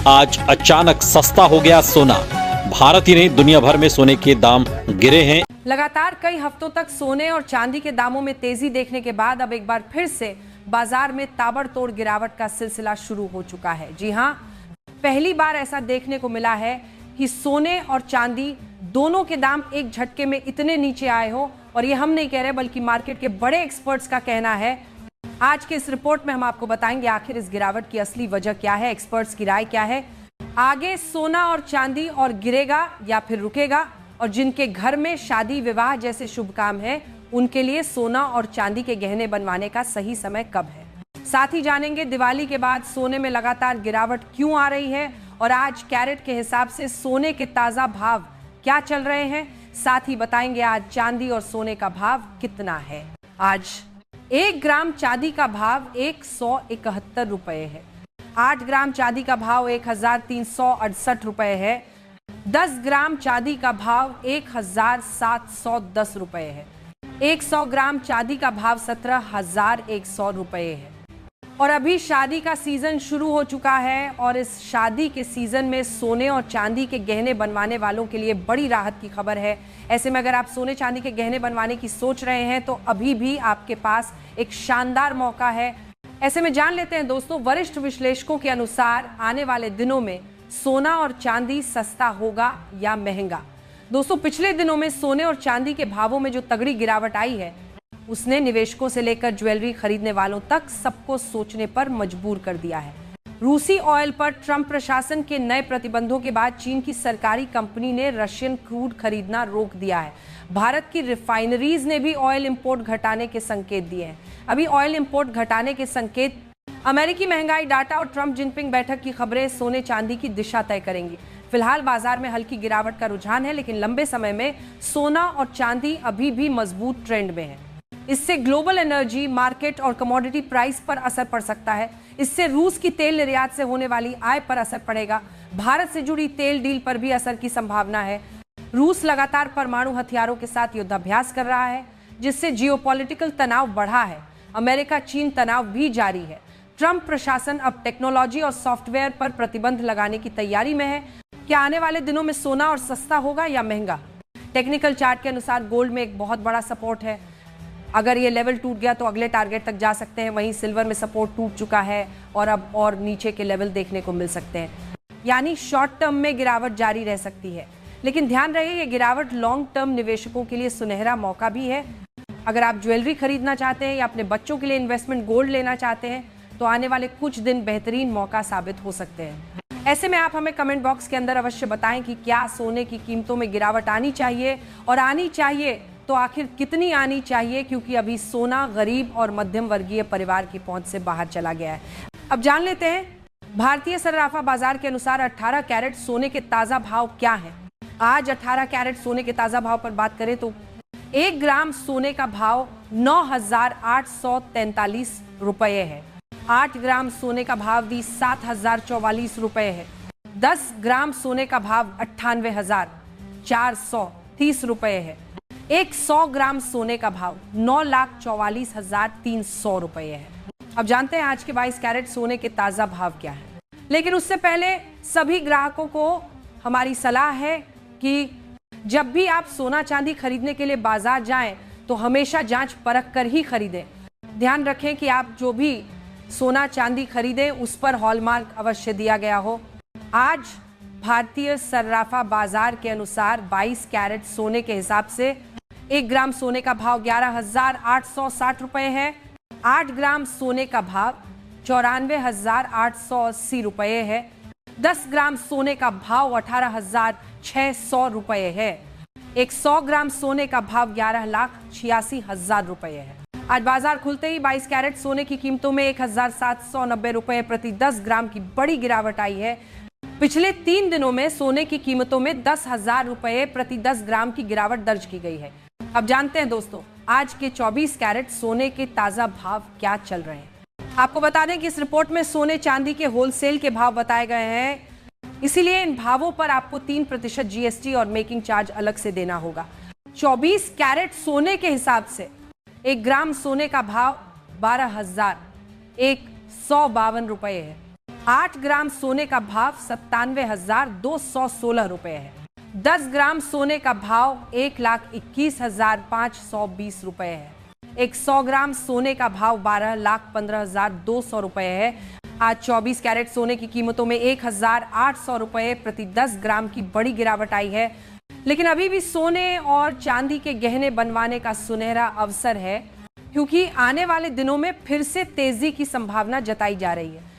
आज अचानक सस्ता हो गया सोना। भारत ही नहीं दुनिया भर में सोने के दाम गिरे हैं। लगातार कई हफ्तों तक सोने और चांदी के दामों में तेजी देखने के बाद अब एक बार फिर से बाजार में ताबड़तोड़ गिरावट का सिलसिला शुरू हो चुका है। जी हां, पहली बार ऐसा देखने को मिला है कि सोने और चांदी दोनों के दाम एक झटके में इतने नीचे आए हो। और ये हम नहीं कह रहे बल्कि मार्केट के बड़े एक्सपर्ट्स का कहना है। आज के इस रिपोर्ट में हम आपको बताएंगे आखिर इस गिरावट की असली वजह क्या है, एक्सपर्ट्स की राय क्या है, आगे सोना और चांदी और गिरेगा या फिर रुकेगा, और जिनके घर में शादी विवाह जैसे शुभ काम है उनके लिए सोना और चांदी के गहने बनवाने का सही समय कब है। साथ ही जानेंगे दिवाली के बाद सोने में लगातार गिरावट क्यों आ रही है और आज कैरेट के हिसाब से सोने के ताजा भाव क्या चल रहे हैं। साथ ही बताएंगे आज चांदी और सोने का भाव कितना है। आज 1 ग्राम चांदी का भाव 171 रुपए है। 8 ग्राम चांदी का भाव 1368 रुपए है। 10 ग्राम चांदी का भाव 1710 रुपए है। 100 ग्राम चांदी का भाव 17,100 रुपए है। और अभी शादी का सीजन शुरू हो चुका है और इस शादी के सीजन में सोने और चांदी के गहने बनवाने वालों के लिए बड़ी राहत की खबर है। ऐसे में अगर आप सोने चांदी के गहने बनवाने की सोच रहे हैं तो अभी भी आपके पास एक शानदार मौका है। ऐसे में जान लेते हैं दोस्तों, वरिष्ठ विश्लेषकों के अनुसार आने वाले दिनों में सोना और चांदी सस्ता होगा या महंगा। दोस्तों, पिछले दिनों में सोने और चांदी के भावों में जो तगड़ी गिरावट आई है उसने निवेशकों से लेकर ज्वेलरी खरीदने वालों तक सबको सोचने पर मजबूर कर दिया है। रूसी ऑयल पर ट्रंप प्रशासन के नए प्रतिबंधों के बाद चीन की सरकारी कंपनी ने रशियन क्रूड खरीदना रोक दिया है। भारत की रिफाइनरीज ने भी ऑयल इंपोर्ट घटाने के संकेत दिए हैं। अभी ऑयल इंपोर्ट घटाने के संकेत, अमेरिकी महंगाई डाटा और ट्रंप जिनपिंग बैठक की खबरें सोने चांदी की दिशा तय करेंगी। फिलहाल बाजार में हल्की गिरावट का रुझान है, लेकिन लंबे समय में सोना और चांदी अभी भी मजबूत ट्रेंड में है। इससे ग्लोबल एनर्जी मार्केट और कमोडिटी प्राइस पर असर पड़ सकता है। इससे रूस की तेल निर्यात से होने वाली आय पर असर पड़ेगा। भारत से जुड़ी तेल डील पर भी असर की संभावना है। रूस लगातार परमाणु हथियारों के साथ युद्धाभ्यास कर रहा है, जिससे जियोपॉलिटिकल तनाव बढ़ा है। अमेरिका चीन तनाव भी जारी है। ट्रंप प्रशासन अब टेक्नोलॉजी और सॉफ्टवेयर पर प्रतिबंध लगाने की तैयारी में है। क्या आने वाले दिनों में सोना और सस्ता होगा या महंगा? टेक्निकल चार्ट के अनुसार गोल्ड में एक बहुत बड़ा सपोर्ट है। अगर ये लेवल टूट गया तो अगले टारगेट तक जा सकते हैं। वहीं सिल्वर में सपोर्ट टूट चुका है और अब और नीचे के लेवल देखने को मिल सकते हैं। यानी शॉर्ट टर्म में गिरावट जारी रह सकती है, लेकिन ध्यान रहे ये गिरावट लॉन्ग टर्म निवेशकों के लिए सुनहरा मौका भी है। अगर आप ज्वेलरी खरीदना चाहते हैं या अपने बच्चों के लिए इन्वेस्टमेंट गोल्ड लेना चाहते हैं तो आने वाले कुछ दिन बेहतरीन मौका साबित हो सकते हैं। ऐसे में आप हमें कमेंट बॉक्स के अंदर अवश्य बताएं कि क्या सोने की कीमतों में गिरावट आनी चाहिए, और आनी चाहिए तो आखिर कितनी आनी चाहिए, क्योंकि अभी सोना गरीब और मध्यम वर्गीय परिवार की पहुंच से बाहर चला गया है। अब जान लेते हैं भारतीय सर्राफा बाजार के अनुसार 18 कैरेट सोने के ताजा भाव क्या है। आज 18 कैरेट सोने के ताजा भाव पर बात करें तो 1 ग्राम सोने का भाव 9,843 रुपए है। 8 ग्राम सोने का भाव भी 7,044 रुपए है। 10 ग्राम सोने का भाव 98,430 रुपए है। 100 ग्राम सोने का भाव 9,44,300 रुपए है। अब जानते हैं आज के 22 कैरेट सोने के ताजा भाव क्या है। लेकिन उससे पहले सभी ग्राहकों को हमारी सलाह है कि जब भी आप सोना चांदी खरीदने के लिए बाजार जाएं तो हमेशा जांच परख कर ही खरीदें। ध्यान रखें कि आप जो भी सोना चांदी खरीदें उस पर हॉलमार्क अवश्य दिया गया हो। आज भारतीय सर्राफा बाजार के अनुसार 22 कैरेट सोने के हिसाब से 1 ग्राम सोने का भाव 11,860 रुपए है। 8 ग्राम सोने का भाव 94,880 रुपए है। 10 ग्राम सोने का भाव 18,600 रुपए है। 100 ग्राम सोने का भाव 11,86,000 रुपए है। आज बाजार खुलते ही 22 कैरेट सोने की कीमतों में 1,790 रुपए प्रति 10 ग्राम की बड़ी गिरावट आई है। पिछले 3 दिनों में सोने की कीमतों में 10,000 रुपए प्रति 10 ग्राम की गिरावट दर्ज की गई है। अब जानते हैं दोस्तों आज के 24 कैरेट सोने के ताजा भाव क्या चल रहे हैं। आपको बता दें कि इस रिपोर्ट में सोने चांदी के होलसेल के भाव बताए गए हैं, इसीलिए इन भावों पर आपको 3% जीएसटी और मेकिंग चार्ज अलग से देना होगा। 24 कैरेट सोने के हिसाब से 1 ग्राम सोने का भाव 12,152 रुपए है। 8 ग्राम सोने का भाव 97,216 रुपए है। 10 ग्राम सोने का भाव 1,21,520 रुपए है। एक 100 ग्राम सोने का भाव 12,15,200 रुपए है। आज 24 कैरेट सोने की कीमतों में 1,800 रुपए प्रति 10 ग्राम की बड़ी गिरावट आई है। लेकिन अभी भी सोने और चांदी के गहने बनवाने का सुनहरा अवसर है, क्योंकि आने वाले दिनों में फिर से तेजी की संभावना जताई जा रही है।